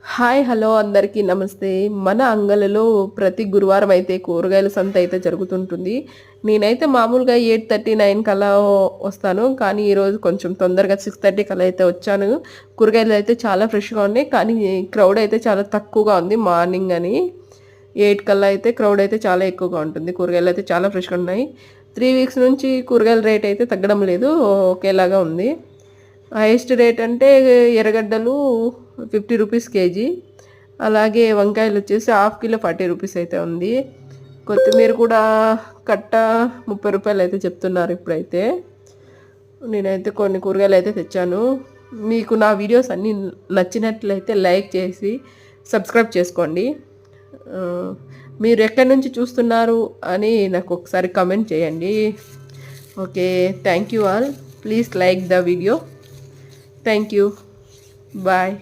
Hi hello అందరికీ నమస్తే. మన అంగళ్ళలో ప్రతి గురువారం అయితే కూరగాయల సంత అయితే జరుగుతుంటుంది. నేనైతే మామూలుగా 8:30, 9 కల్లా వస్తాను. కానీ ఈరోజు కొంచెం తొందరగా 6:30 కల్లా అయితే వచ్చాను. కూరగాయలు అయితే చాలా ఫ్రెష్‌గా ఉన్నాయి. కానీ క్రౌడ్ అయితే చాలా తక్కువగా ఉంది మార్నింగ్ అని. 8 కల్లా అయితే క్రౌడ్ అయితే చాలా ఎక్కువగా ఉంటుంది. కూరగాయలు అయితే చాలా ఫ్రెష్‌గా ఉన్నాయి. 3 వీక్స్ నుంచి కూరగాయల రేట్ అయితే తగ్గడం లేదు. ఒకేలాగా ఉంది. హైయెస్ట్ రేట్ అంటే ఎర్రగడ్డలు 50 రూపీస్ కేజీ. అలాగే వంకాయలొచ్చేసి హాఫ్ కిలో 40 రూపీస్ అయితే ఉంది. కొత్తిమీర కూడా కట్ట 30 రూపాయలయితే చెప్తున్నారు ఇప్పుడైతే. నేనైతే కొన్ని కూరగాయలయితే తెచ్చాను. మీకు నా వీడియోస్ అన్నీ నచ్చినట్లయితే లైక్ చేసి సబ్స్క్రైబ్ చేసుకోండి. మీరు ఎక్కడి నుంచి చూస్తున్నారు అని నాకు ఒకసారి కామెంట్ చేయండి. Okay. Thank you all. Please like the video. Thank you. Bye.